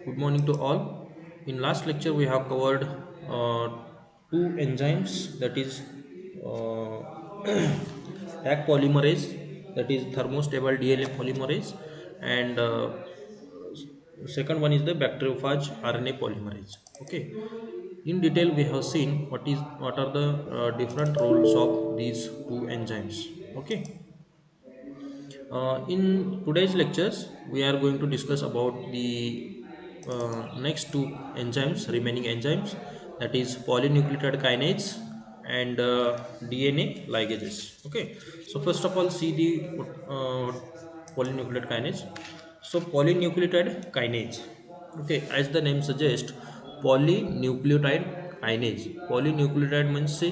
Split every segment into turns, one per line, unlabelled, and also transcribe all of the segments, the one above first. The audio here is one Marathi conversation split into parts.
Good morning to all. In last lecture, we have covered two enzymes, that is Taq polymerase, that is thermostable DNA polymerase, and second one is the bacteriophage RNA polymerase. Okay. In detail, we have seen what are the different roles of these two enzymes. Okay. In today's lectures, we are going to discuss about the next two enzymes, remaining enzymes, that is polynucleotide kinase and DNA ligases. Okay, so first of all, see the polynucleotide kinase. So polynucleotide kinase. Okay, as the name suggests, polynucleotide kinase. Polynucleotide means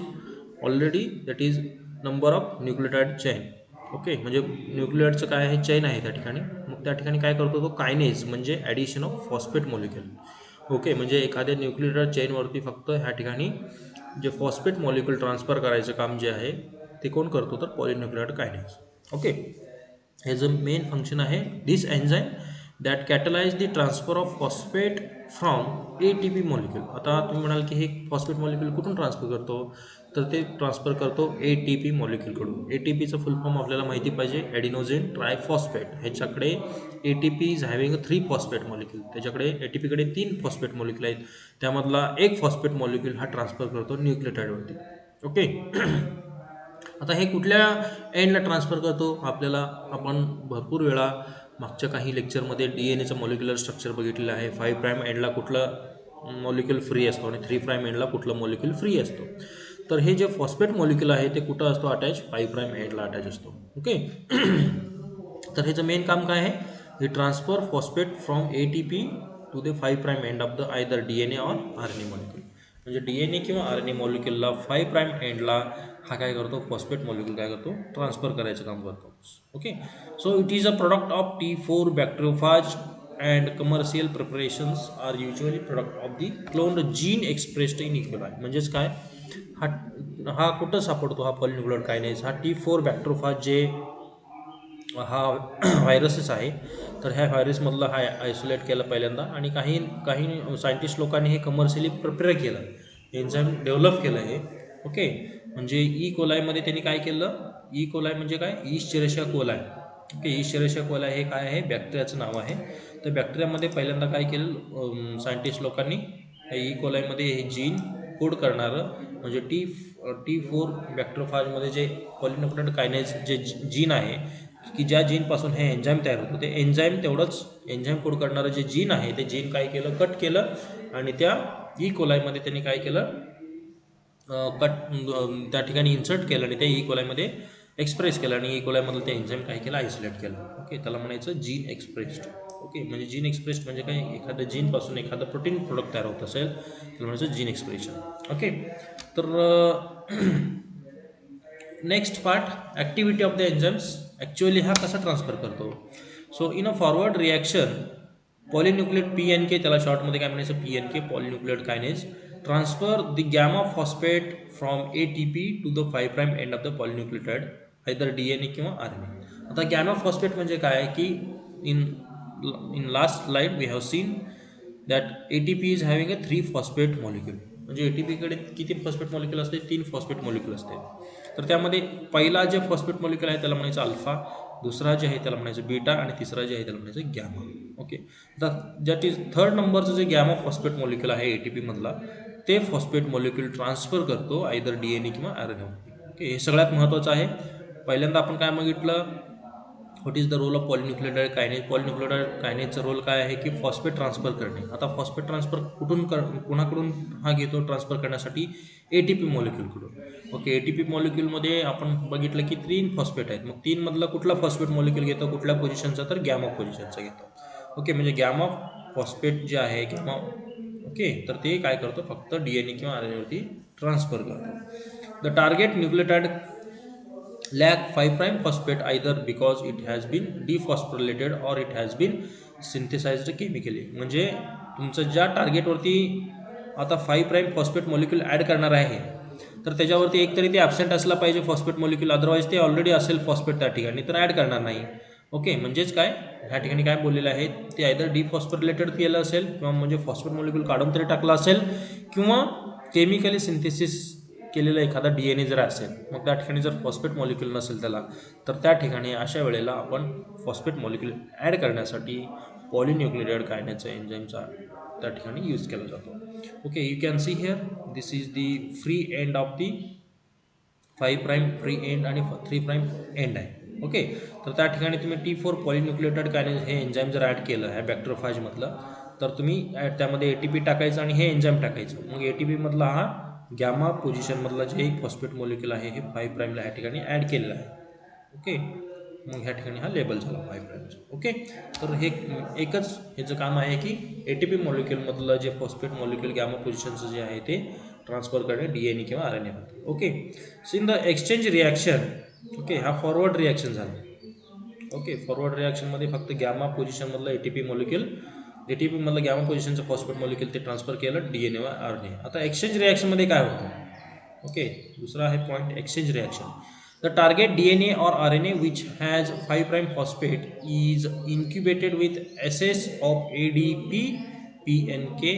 already that is number of nucleotide chain. Okay म्हणजे न्यूक्लिओटाइडचं काय आहे चेन आहे त्या ठिकाणी मग त्या ठिकाणी काय करतो तो कायनेज म्हणजे addition of phosphate molecule okay म्हणजे एखाद्या न्यूक्लिओटाइड चेनवरती फक्त ह्या ठिकाणी जे फॉस्फेट मॉलिक्यूल ट्रान्सफर करायचं काम जे आहे ते कोण करतो तर पॉलिन्यूक्लिओटाइड कायनेज ओके ह्याचं मेन फंक्शन आहे this enzyme that catalyse the transfer of phosphate from ATP molecule आता तुम्ही म्हणाल की हे फॉस्फेट मॉलिक्यूल कुठून ट्रान्सफर करतो तर ते ट्रान्सफर करतो ATP मॉलिक्यूलकडून ATPचं फुल फॉर्म आपल्याला माहिती पाहिजे ॲडिनोझिन ट्रायफॉस्फेट ह्याच्याकडे ATP is having 3 phosphate molecule त्याच्याकडे ATPकडे 3 फॉस्फेट मॉलिक्यूल आहेत त्यामधला एक फॉस्फेट मॉलिक्यूल हा ट्रान्सफर करतो न्यूक्लिओटाइडवरती ओके आता हे कुठल्या एंडला ट्रान्सफर करतो आपल्याला आपण भरपूर वेळा मागच्या काही लेक्चरमध्ये DNA चं मॉलिक्युलर स्ट्रक्चर बघितलेलं आहे 5 प्राईम एंडला कुठलं मॉलिक्यूल फ्री असतो आणि 3 प्राईम एंडला कुठलं मॉलिक्यूल फ्री असतो तर हे जे फॉस्फेट मॉलिक्यूल आहे ते कुठं असतो अटॅच 5 प्राईम एंडला अटॅच असतो ओके तर ह्याचं मेन काम काय आहे हे transfer phosphate from ATP to the 5 prime end of the either DNA or RNA molecule म्हणजे DNA किंवा RNA मॉलिक्यूलला 5 प्राईम एंडला हा काय करतो फॉस्फेट मॉलिक्यूल काय करतो ट्रान्सफर करायचं काम करतो okay so it is a product of T4 bacteriophage and commercial preparations are usually product of the cloned gene expressed in E coli म्हणजेच काय हा हा कुठं सापडतो हा पॉलिन्यूक्लियोटाइड कायनेज हा T4 बॅक्टेरियोफाज जे हा व्हायरसेस आहे तर ह्या व्हायरसमधला हा आयसोलेट केला पहिल्यांदा आणि काही काही सायंटिस्ट लोकांनी हे कमर्शियली प्रिपेअर केलं एन्झाईम डेव्हलप केलं हे ओके म्हणजे कोलायमध्ये त्यांनी काय केलं कोलाय म्हणजे काय ईस्चेरेशिया कोलाय ओके ईस्चेरेशिया कोलाय हे काय आहे बॅक्टेरियाचं नाव आहे तर बॅक्टेरियामध्ये पहिल्यांदा काय केलं सायंटिस्ट लोकांनी कोलायमध्ये हे जीन कोड करणारं म्हणजे T4 बॅक्टेरियोफाजमध्ये जे पॉलिन्यूक्लियोटाइड कायनेज जे जीन आहे की ज्या जीनपासून हे एन्झाईम तयार होतं ते एन्झाईम तेवढंच एन्झाईम कोड करणारं जे जीन आहे ते जीन काय केलं कट केलं आणि त्या कोलायमध्ये त्यांनी काय केलं कट त्या ठिकाणी इन्सर्ट केलं आणि त्या कोलायमध्ये एक्सप्रेस केलं आणि कोलायमधलं ते एन्झाईम काय केलं आयसोलेट केलं ओके त्याला म्हणायचं जीन एक्सप्रेस्ड ओके म्हणजे जीन एक्सप्रेस्ड म्हणजे काय एखाद्या जीनपासून एखादं प्रोटीन प्रोडक्ट तयार होत असेल त्याला म्हणायचं जीन एक्सप्रेशन ओके तर next part activity of the enzymes actually हा कसा ट्रान्सफर करतो so in a forward reaction polynucleotide PNK त्याला शॉर्टमध्ये काय म्हणायचं PNK polynucleotide kinase transfer the gamma phosphate from ATP to the 5 prime end of the polynucleotide either DNA किंवा RNA आता गॅमा फॉस्फेट म्हणजे काय की in last slide we have seen that ATP is having a 3 phosphate molecule म्हणजे ATPकडे किती फॉस्फेट मॉलिक्यूल असते 3 फॉस्फेट मॉलिक्यूल असते तर त्यामध्ये पहिला जे फॉस्फेट मॉलिक्यूल आहे त्याला म्हणायचं अल्फा दुसरा जे आहे त्याला म्हणायचं बीटा आणि तिसरा जे आहे त्याला म्हणायचं गॅमा ओके तर दॅट इज थर्ड नंबरचं जे गॅमा फॉस्फेट मॉलिक्यूल आहे ATP मधला ते फॉस्फेट मॉलिक्यूल ट्रान्सफर करतो आयदर DNA किंवा RNA ओके हे सगळ्यात महत्त्वाचं आहे पहिल्यांदा आपण काय बघितलं what is the role of polynucleotide kinase polynucleotide कायनेजचं रोल काय आहे की फॉस्फेट ट्रान्सफर करणे आता फॉस्फेट ट्रान्सफर कुणाकडून हा घेतो ट्रान्सफर करण्यासाठी ATP मॉलिक्यूलकडून ओके ATP मॉलिक्यूलमध्ये आपण बघितलं की 3 फॉस्फेट आहेत मग 3 मधला कुठला फॉस्फेट मॉलिक्यूल घेतो कुठल्या पोझिशनचा तर गॅमा पोझिशनचा घेतो ओके म्हणजे गॅमा फॉस्फेट जे आहे गॅमा ओके तर ते काय करतो फक्त DNA किंवा RNAवरती ट्रान्सफर करतो the target nucleotide lack 5 prime phosphate either because it has been dephosphorylated or it has been synthesized chemically म्हणजे तुमचं ज्या टार्गेटवरती आता 5 प्राईम फॉस्फेट मॉलिक्यूल ॲड करणार आहे तर त्याच्यावरती एकतरी ते ॲब्सेंट असला पाहिजे फॉस्फेट मॉलिक्यूल अदरवाईज ते ऑलरेडी असेल फॉस्फेट त्या ठिकाणी तर ॲड करणार नाही ओके म्हणजेच काय ह्या ठिकाणी काय बोललेलं आहे ते आयदर डिफॉस्फोरिलेटेड केलं असेल किंवा म्हणजे फॉस्फेट मॉलिक्यूल काढून तरी टाकला असेल किंवा केमिकली सिंथेसिस केलेला एखादा DNA जर असेल, मग त्या ठिकाणी जर फॉस्फेट मॉलिक्यूल नसेल त्याला, तर त्या ठिकाणी अशा वेळेला आपण फॉस्फेट मॉलिक्यूल ॲड करण्यासाठी पॉलिन्यूक्लियोटाइड कायनेजचा एन्झाईमचा त्या ठिकाणी यूज केला जातो. Okay, you can see here this is the free end of the 5 prime free end आणि 3 प्राइम एंड आहे. ओके, तर त्या ठिकाणी तुम्ही T4 पॉलिन्यूक्लियोटाइड कायनेज हे एन्झाईम जर ॲड केलं आहे बॅक्टेरोफाजमधलं, तर तुम्ही त्यामध्ये ATP टाकायचं आणि हे एन्झाईम टाकायचं. मग ATP मधला हा गॅमा पोझिशनमधला जे एक फॉस्फेट मॉलिक्यूल आहे हे 5 प्राईमला ह्या ठिकाणी ॲड केलेलं आहे. ओके, मग ह्या ठिकाणी हा लेबल झाला 5 प्राईमचा. ओके, तर हे एकच ह्याचं काम आहे की ATP मॉलिक्यूलमधलं जे फॉस्फेट मॉलिक्यूल गॅमा पोझिशनचं जे आहे ते ट्रान्सफर करणे DNA किंवा RNA मध्ये. Okay, so in the exchange reaction, okay, हा फॉरवर्ड रिॲक्शन झाला. ओके, फॉरवर्ड रिॲक्शनमध्ये फक्त गॅमा पोझिशनमधलं ATP मॉलिक्यूल, ATP मधलं गॅमा पोझिशनचं फॉस्फेट मॉलिक्यूल ते ट्रान्सफर केलं DNA व RNA. आता एक्सचेंज रिॲक्शनमध्ये काय होतं? ओके, दूसरा है point exchange reaction. The target DNA or RNA which has 5 prime phosphate is incubated with SS of ADP PNK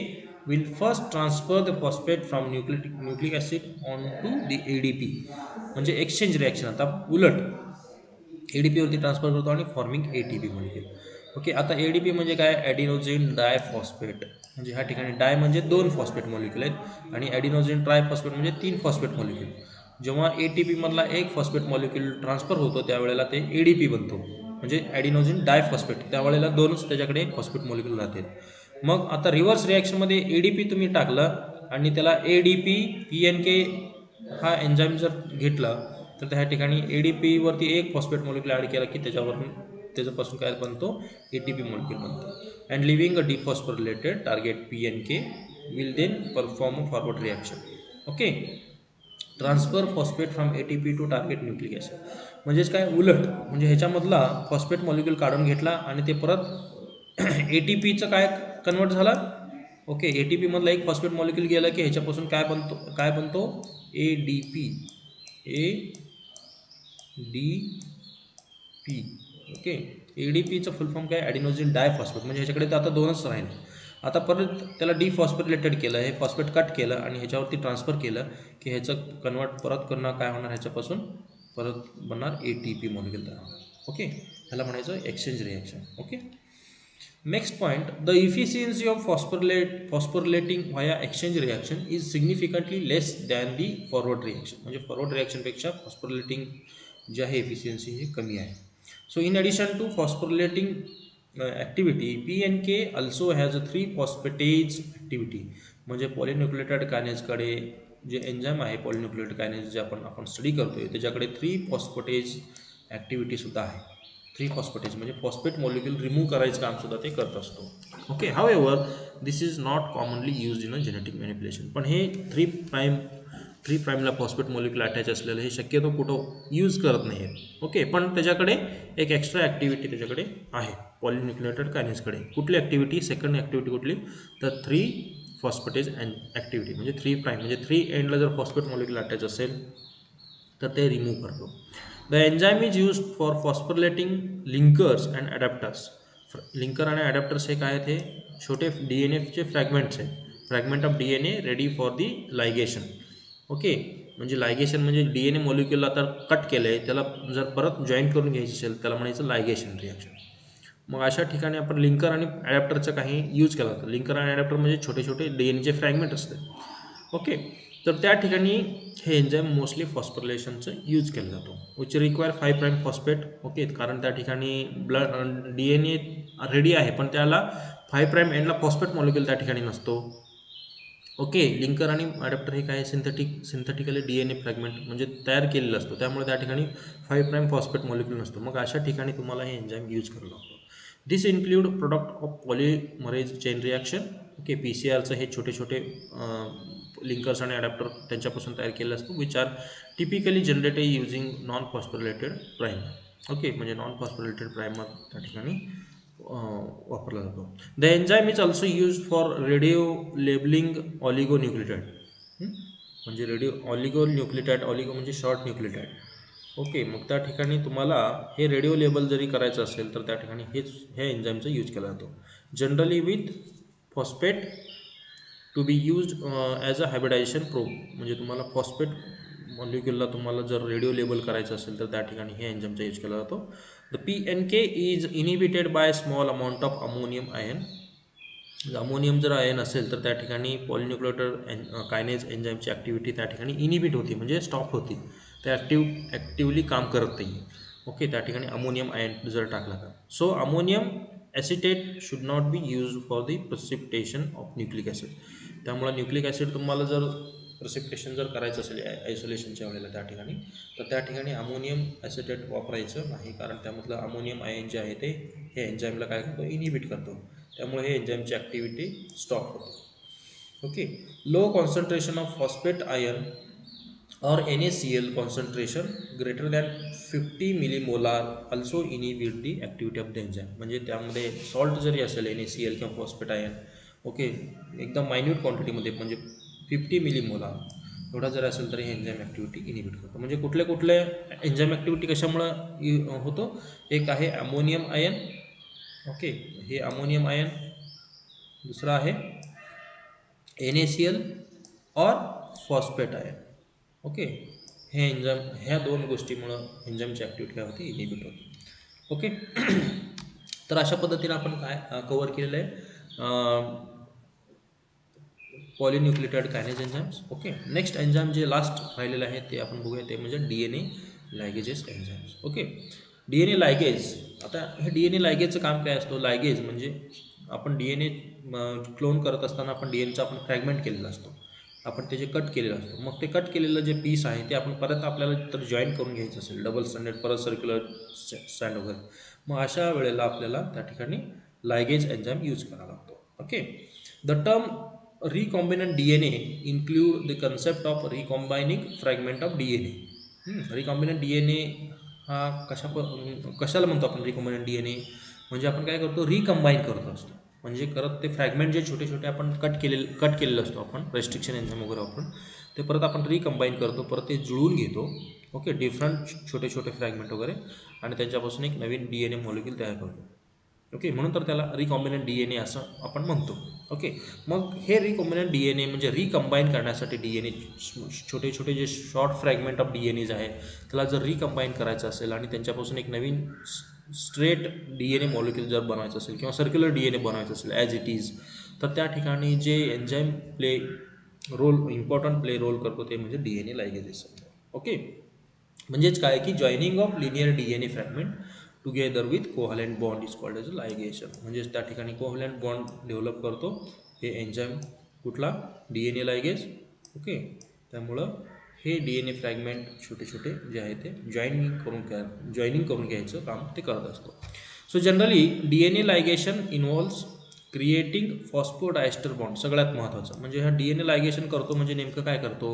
will first transfer the phosphate from nucleic acid onto the ADP. म्हणजे एक्सचेंज रिॲक्शन आता उलट ADP वरती ट्रान्सफर करतो आणि फॉर्मिंग ATP मॉलिक्यूल. ओके, आता ADP म्हणजे काय? ॲडिनोझिन डायफॉस्फेट. म्हणजे ह्या ठिकाणी डाय म्हणजे 2 फॉस्फेट मॉलिक्यूल आहेत आणि ॲडिनोझिन ट्रायफॉस्फेट म्हणजे 3 फॉस्फेट मॉलिक्यूल. जेव्हा ATP मधला एक फॉस्फेट मॉलिक्यूल ट्रान्सफर होतो त्यावेळेला ते ADP बनतो, म्हणजे ॲडिनोझिन डायफॉस्फेट. त्यावेळेला 2च त्याच्याकडे फॉस्फेट मॉलिक्यूल राहतील. मग आता रिव्हर्स रिॲक्शनमध्ये ADP तुम्ही टाकलं आणि त्याला ADP PNK हा एन्झाईम जर घेतला तर त्या ठिकाणी ADP वरती एक फॉस्फेट मॉलिक्यूल ॲड केला की त्याच्यापासून काय बनतो? ATP मॉलिक्यूल बनतो. And leaving a dephosphorylated target PNK will then perform a forward reaction. Okay, transfer phosphate from ATP to target nucleic acid. म्हणजेच काय? उलट, म्हणजे ह्याच्यामधला फॉस्फेट मॉलिक्यूल काढून घेतला आणि ते परत ATPचं काय कन्वर्ट झाला? ओके, ATP मधला एक फॉस्फेट मॉलिक्यूल गेला की ह्याच्यापासून काय बनतो? ADP. ओके, ADPचं फुल फॉर्म काय? ॲडिनोझिन डायफॉस्फेट. म्हणजे ह्याच्याकडे तर आता 2च राहिले. आता परत त्याला डिफॉस्फोरिलेटेड केलं, हे फॉस्फेट कट केलं आणि ह्याच्यावरती ट्रान्सफर केलं की ह्याचं कन्वर्ट परत करणं काय होणार? ह्याच्यापासून परत बनणार ATP मॉलिक्यूल तयार होणार. ओके, ह्याला म्हणायचं exchange reaction. Okay, next point, the efficiency of phosphorylating via exchange reaction is significantly less than the forward reaction. म्हणजे फॉरवर्ड रिॲक्शनपेक्षा फॉस्फोरिलेटिंग जे आहे एफिशियन्सी हे कमी आहे. So in addition to phosphorylating activity, PNK also has a 3 phosphatase activity. म्हणजे पॉलिन्यूक्लियोटाइड कायनेजकडे जे एन्झाईम आहे पॉलिन्यूक्लियोटाइड कायनेज जे आपण स्टडी करतोय त्याच्याकडे 3 फॉस्फेटेज ॲक्टिव्हिटीसुद्धा आहे. 3 फॉस्फेटेज म्हणजे फॉस्फेट मॉलिक्यूल रिमूव्ह करायचं कामसुद्धा ते करत असतो. Okay, however this is not commonly use in a genetic manipulation. पण हे 3 प्राईमला फॉस्फेट मॉलिक्यूल अटॅच असलेलं हे शक्यतो कुठं यूज करत नाही आहे. ओके, पण त्याच्याकडे एक एक्स्ट्रा ॲक्टिव्हिटी त्याच्याकडे आहे पॉलिन्यूक्लियोटाइड कायनेजकडे. कुठली ॲक्टिव्हिटी? सेकंड ॲक्टिव्हिटी कुठली? तर 3 फॉस्फेटेज ॲक्टिव्हिटी. म्हणजे 3 प्राईम म्हणजे 3 एंडला जर फॉस्फेट मॉलिक्यूल अटॅच असेल तर ते रिमूव्ह करतो. The enzyme is used for phosphorylating linkers and adaptors. Linker आणि ॲडॅप्टर्स हे काय आहेत? हे छोटे DNAचे फ्रॅगमेंट्स आहेत. Fragment of DNA ready for the ligation. Okay, म्हणजे लायगेशन म्हणजे DNA मॉलिक्यूल आता कट केलं आहे त्याला जर परत जॉईन करून घ्यायची असेल त्याला म्हणायचं लायगेशन रिॲक्शन. मग अशा ठिकाणी आपण लिंकर आणि ॲडॅप्टरचं काही यूज केला जातो. लिंकर आणि ॲडॅप्टर म्हणजे छोटे छोटे DNAचे फ्रॅगमेंट असतात. ओके, तर त्या ठिकाणी हे एन्झाईम मोस्टली फॉस्फोरिलेशनचं यूज केलं जातो. Which require 5 prime phosphate. Okay, कारण त्या ठिकाणी DNA रेडी आहे पण त्याला 5 प्राईम एंडला फॉस्फेट मॉलिक्यूल त्या ठिकाणी नसतो. ओके, लिंकर आणि ॲडॅप्टर हे काय? सिंथेटिकली DNA फ्रॅगमेंट म्हणजे तयार केलेलं असतो, त्यामुळे त्या ठिकाणी 5 प्राईम फॉस्फेट मॉलिक्यूल नसतो. मग अशा ठिकाणी तुम्हाला हे एन्झाईम यूज करावं लागतो. This include product of polymerase chain reaction. Okay, PCRचं हे छोटे छोटे लिंकर्स आणि ॲडॅप्टर त्यांच्यापासून तयार केलेलं असतं which are typically generated using non phosphorylated prime. Okay, म्हणजे नॉन फॉस्फोरिलेटेड प्राईमर त्या ठिकाणी वापरला जातो. The enzyme is also use for radio labelling oligonucleotide. म्हणजे ऑलिगो म्हणजे शॉर्ट न्यूक्लियोटाइड. ओके, मग त्या ठिकाणी तुम्हाला हे रेडिओ लेबल जरी करायचं असेल तर त्या ठिकाणी ह्या एन्झाईमचा यूज केला जातो. Generally with phosphate to be used as a hybridisation probe. म्हणजे तुम्हाला फॉस्फेट मॉलिक्युलला तुम्हाला जर रेडिओ लेबल करायचं असेल तर त्या ठिकाणी हे एन्झाईमचा यूज केला जातो. The PNK is inhibited by small amount of ammonium ion. Ammonium जर आयन असेल तर त्या ठिकाणी पॉलिन्यूक्लियोटाइड कायनेज एन्झाईमची ॲक्टिव्हिटी त्या ठिकाणी इनिबिट होती, म्हणजे स्टॉप होती, ते ॲक्टिवली काम करत नाही. ओके, त्या ठिकाणी अमोनियम आयन जर टाकला तर. So ammonium acetate should not be use for the precipitation of nucleic acid. त्यामुळे न्यूक्लिक ॲसिड तुम्हाला जर प्रिसिपिटेशन जर करायचं असेल आयसोलेशनच्या वेळेला त्या ठिकाणी, तर त्या ठिकाणी अमोनियम ॲसिटेट वापरायचं नाही, कारण त्यामधलं अमोनियम आयन जे आहे ते हे एन्झाईमला काय करतो, इनिबिट करतो. त्यामुळे हे एन्झाईमची ॲक्टिव्हिटी स्टॉप होते. Okay, low concentration of phosphate ion और NaCl concentration greater than 50 millimolar also inhibit the activity of the enzyme. म्हणजे त्यामध्ये सॉल्ट जरी असेल NaCl किंवा फॉस्फेट आयन, ओके, एकदम मायन्यूट क्वांटिटीमध्ये म्हणजे 50 मिलीमोलार एवढा जर असेल तर हे एन्झाईम ॲक्टिव्हिटी इनिबिट करतो. म्हणजे कुठले कुठले एन्झाईम ॲक्टिव्हिटी कशामुळं होतो? एक आहे अमोनियम आयन, ओके, हे अमोनियम आयन. दुसरा आहे NaCl और फॉस्फेट आयन. ओके, हे एन्झाईम, ह्या दोन गोष्टीमुळं एन्झाईमची ॲक्टिव्हिटी काय होती, इनिबिट होती. ओके, तर अशा पद्धतीने आपण काय कव्हर केलेलं आहे polynucleotide kinase enzymes. Okay, next enzyme जे लास्ट राहिलेलं आहे ते आपण बघूया, ते म्हणजे DNA ligases enzymes. Okay, DNA ligase. आता हे DNA लायगेजचं काम काय असतं? लायगेज म्हणजे आपण DNA क्लोन करत असताना आपण DNAचा आपण फ्रॅगमेंट केलेला असतो, आपण त्याचे कट केलेलं असतो. मग ते कट केलेलं जे पीस आहे ते आपण परत आपल्याला तर जॉईन करून घ्यायचं असेल, डबल स्टँडर्ड परत सर्क्युलर स्टँड वगैरे, मग अशा वेळेला आपल्याला त्या ठिकाणी लायगेज एन्झाईम यूज करावा लागतो. Okay, the term recombinant DNA include the concept of recombining fragment of DNA. recombinant DNA हा कशाला म्हणतो आपण रिकॉम्बिनंट DNA? म्हणजे आपण काय करतो, रिकंबाईन करत असतो. म्हणजे करत ते फ्रॅगमेंट जे छोटे छोटे आपण कट केलेलं असतो आपण रेस्ट्रिक्शन एन्झाईम वगैरे वापरून, ते परत आपण रिकंबाईन करतो, परत ते जुळवून घेतो. ओके, डिफरंट छोटे छोटे फ्रॅगमेंट वगैरे, आणि त्यांच्यापासून एक नवीन DNA मॉलिक्यूल तयार करतो. ओके, म्हणून तर त्याला रिकॉम्बिनंट DNA असं आपण म्हणतो. ओके, मग हे रिकॉम्बिनंट DNA म्हणजे रिकंबाईन करण्यासाठी DNA छोटे छोटे जे शॉर्ट फ्रॅगमेंट ऑफ DNAज आहेत त्याला जर रिकंबाईन करायचं असेल आणि त्यांच्यापासून एक नवीन स्ट्रेट DNA मॉलिक्यूल जर बनवायचं असेल किंवा सर्क्युलर DNA बनवायचं असेल ॲज इट इज, तर त्या ठिकाणी जे एन्झाईम इम्पॉर्टंट प्ले रोल करतो ते म्हणजे DNA लायगेजेस. ओके, म्हणजेच काय की joining of linear DNA fragment together with covalent bond is called as ligation. म्हणजेच त्या ठिकाणी कोव्हॅलेंट बॉन्ड डेव्हलप करतो हे एन्झाईम, कुठला, DNA लायगेज. ओके, त्यामुळं हे DNA फ्रॅगमेंट छोटे छोटे जे आहे ते जॉईनिंग करून घ्यायचं काम ते करत असतो. So generally DNA ligation involves creating phosphodiester bond. सगळ्यात महत्त्वाचं म्हणजे हा DNA लायगेशन करतो म्हणजे नेमकं काय करतो,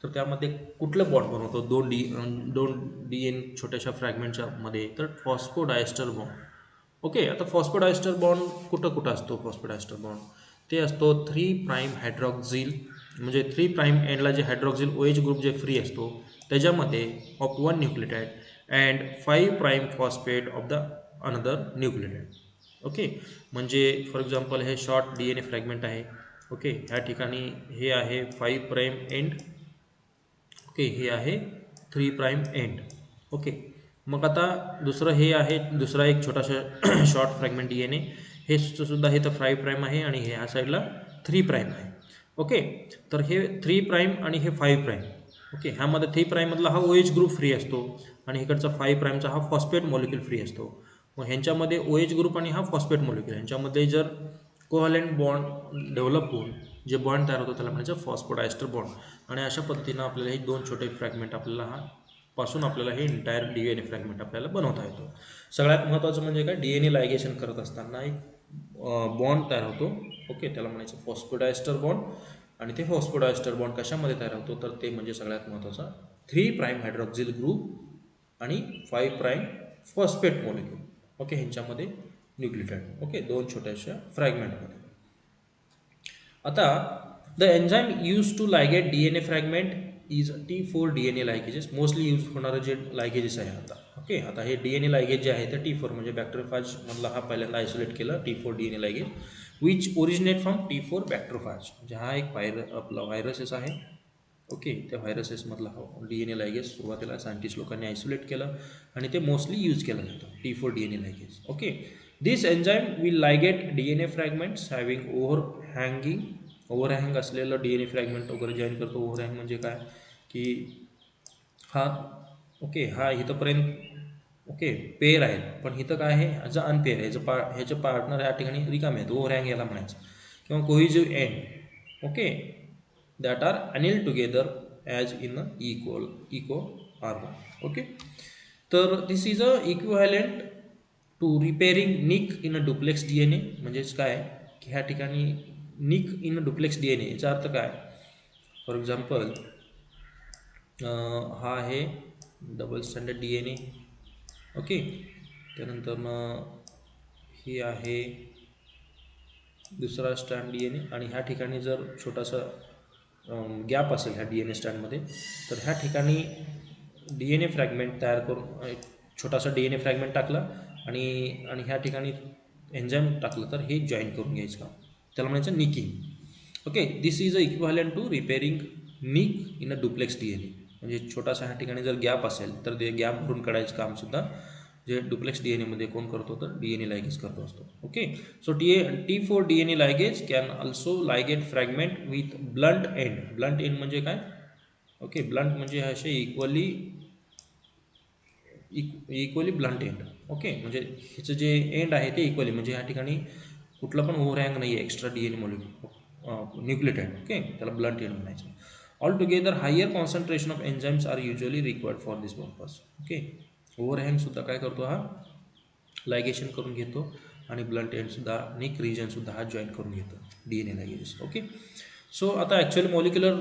तर त्यामध्ये कुठलं बॉन्ड बनवतो, दोन DNA छोट्याशा फ्रॅगमेंटच्या मध्ये, तर फॉस्फोडायस्टर बॉन्ड. ओके, आता फॉस्फोडायस्टर बॉन्ड कुठं कुठं असतो? फॉस्फोडायस्टर बॉन्ड ते असतो 3' हायड्रॉक्झिल, म्हणजे 3' एंडला जे हायड्रॉक्झिल OH ग्रुप जे फ्री असतो त्याच्यामध्ये of one nucleotide and 5' phosphate of the another nucleotide. Okay, म्हणजे फॉर एक्झाम्पल हे शॉर्ट DNA फ्रॅगमेंट आहे. ओके, ह्या ठिकाणी हे आहे 5' एंड, ओके, हे आहे 3' एंड. ओके, मग आता दुसरं हे आहे, दुसरा एक छोटासा शॉर्ट फ्रॅगमेंट DNA, हे सुद्धा हे तर 5' आहे आणि हे ह्या साईडला 3' आहे. ओके, तर हे 3' आणि हे 5'. ओके, ह्यामध्ये 3' मधला हा OH ग्रुप फ्री असतो आणि इकडचा 5'चा हा फॉस्फेट मॉलिक्यूल फ्री असतो. मग ह्यांच्यामध्ये OH ग्रुप आणि हा फॉस्फेट मॉलिक्यूल ह्यांच्यामध्ये जर कोव्हॅलेंट बॉन्ड डेव्हलप होऊन जे बॉन्ड तयार होतो त्याला म्हणायचं फॉस्फोडायस्टर बॉन्ड. आणि अशा पद्धतीनं आपल्याला हे दोन छोटे फ्रॅगमेंट आपल्याला हे इंटायर DNA फ्रॅगमेंट आपल्याला बनवता येतो. सगळ्यात महत्त्वाचं म्हणजे काय, DNA लायगेशन करत असताना एक बॉन्ड तयार होतो. ओके, त्याला म्हणायचं फॉस्फोडायस्टर बॉन्ड. आणि ते फॉस्फोडायस्टर बॉन्ड कशामध्ये तयार होतो, तर ते म्हणजे सगळ्यात महत्त्वाचा 3' हायड्रॉक्झिल ग्रुप आणि 5' फॉस्फेट मॉलिक्यूल. ओके, ह्यांच्यामध्ये न्यूक्लियोटाइड. ओके, दोन छोट्याशा फ्रॅगमेंटमध्ये. आता the enzyme use to ligate DNA fragment is T4 DNA ligases, mostly use होणारं जे लायगेजेस आहे आता. ओके, आता हे DNA लायगेज जे आहे ते T4 म्हणजे बॅक्टेरियोफाज मधला हा पहिल्यांदा आयसोलेट केलं T4 DNA ligase, which originate from T4 bacteriophage, म्हणजे हा एक आपला व्हायरसेस आहे. ओके, त्या व्हायरसेसमधला DNA लायगेज सुरुवातीला सायंटिस्ट लोकांनी आयसोलेट केलं आणि ते मोस्टली यूज केलं जातं T4 DNA ligase. Okay, this enzyme will ligate DNA fragments having overhang असलेलं DNA फ्रॅगमेंट वगैरे जॉईन करतो. ओव्हरहँग म्हणजे काय की हा ओके हा इथंपर्यंत ओके पेअर आहे, पण इथं काय आहे ह्याचा अनपेअर आहे, ह्याचे पार्टनर या ठिकाणी रिकामे आहेत, ओव्हरहँग याला म्हणायचं, किंवा cohesive end. Okay, that are anneal together as in a इको आर्मर. ओके, तर this is a equivalent to repairing nick in a duplex DNA. म्हणजेच काय की ह्या ठिकाणी nick in a duplex DNA याचा अर्थ काय, फॉर एक्झाम्पल हा आहे डबल स्टँडर्ड DNA. ओके, त्यानंतर ही आहे दुसरा स्टँड DNA, आणि ह्या ठिकाणी जर छोटासा गॅप असेल ह्या DNA स्टँडमध्ये, तर ह्या ठिकाणी DNA फ्रॅगमेंट तयार करून एक छोटासा DNA फ्रॅगमेंट टाकला आणि ह्या ठिकाणी एन्झाईम टाकलं, तर हे जॉईन करून घ्यायचं काम, त्याला म्हणायचं nicking. Okay, this is a equivalent to repairing nick in a duplex DNA. म्हणजे छोटासा ह्या ठिकाणी जर गॅप असेल तर ते गॅप भरून काढायचं कामसुद्धा जे डुप्लेक्स DNA मध्ये कोण करतो, तर DNA लायगेज करतो असतो. Okay, so T4 DNA ligase can also ligate fragment with blunt end. Blunt end म्हणजे काय, ओके, ब्लंट म्हणजे असे इक्वली ब्लंट एंड. ओके, म्हणजे ह्याचं जे एंड आहे ते इक्वली, म्हणजे ह्या ठिकाणी कुठला पण ओव्हरहँग नाही आहे extra DNA molecule nucleotide. Okay, त्याला ब्लंट एंड म्हणायचं. All together higher concentration of enzymes are usually required for this purpose. Okay, ओव्हरहँगसुद्धा काय करतो हा लायगेशन करून घेतो, आणि ब्लंट एंडसुद्धा निक रिजनसुद्धा हा जॉईन करून घेतो DNA लायगेजेस. ओके, सो आता ॲक्च्युअली मॉलिक्युलर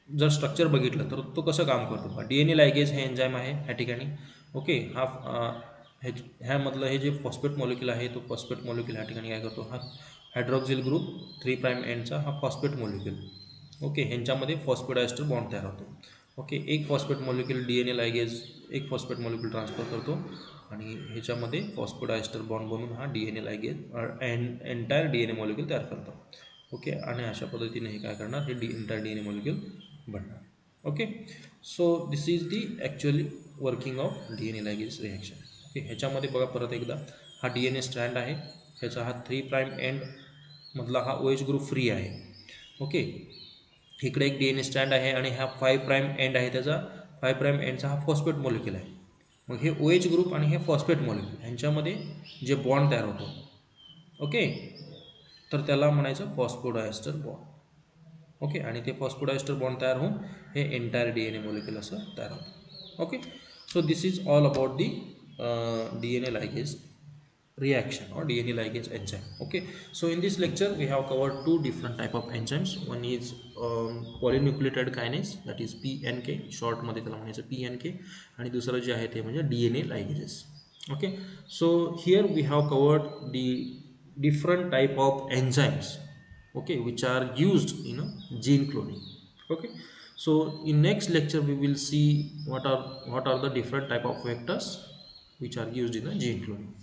जर स्ट्रक्चर बघितलं तर तो कसं काम करतो. DNA लायगेज हे एन्झाईम आहे ह्या ठिकाणी. ओके, ह्यामधलं हे जे फॉस्फेट मॉलिक्युल आहे तो फॉस्फेट मॉलिक्युल ह्या ठिकाणी काय करतो, हा हायड्रॉक्झिल ग्रुप 3' एंडचा हा फॉस्फेट मॉलिक्युल. ओके, ह्यांच्यामध्ये फॉस्फोडायस्टर बॉन्ड तयार होतो. ओके, एक फॉस्फेट मॉलिक्युल DNA लायगेज एक फॉस्फेट मॉलिक्युल ट्रान्सफर करतो, आणि ह्याच्यामध्ये फॉस्फोडायस्टर बॉन्ड बनवून हा DNA लायगेज एंटायर DNA मॉलिक्युल तयार करतो. ओके, आणि अशा पद्धतीने हे काय करणार, हे एंटायर DNA मॉलिक्युल बनणार. Okay, so this is the actually working of DNA ligase reaction. Okay, ह्याच्यामध्ये बघा परत एकदा हा DNA स्ट्रँड आहे, ह्याचा हा 3' एंड मधला हा OH ग्रुप फ्री आहे. ओके, इकडे एक DNA स्टँड आहे आणि हा 5' एंड आहे, त्याचा 5' एंडचा हा फॉस्फेट मॉलिक्युल आहे. मग हे OH ग्रुप आणि हे फॉस्फेट मॉलिक्युल ह्यांच्यामध्ये जे बॉन्ड तयार होतो, ओके, तर त्याला म्हणायचं फॉस्फोडायस्टर बॉन्ड. ओके, आणि ते फॉस्फोडायस्टर बॉन्ड तयार होऊन हे एंटायर DNA मॉलिक्युल असं तयार होतं. Okay, so this is all about the DNA ligase reaction or DNA ligase enzyme. Okay, so in this lecture we have covered two different type of enzymes. One is polynucleotide kinase, that is PNK, short मध्ये त्याला म्हणायचं PNK, आणि दुसरं जे आहे ते म्हणजे DNA ligases. Okay, so here we have covered the different type of enzymes, okay, which are used in gene cloning. Okay, so in next lecture we will see what are the different type of vectors which are used in the gene cloning.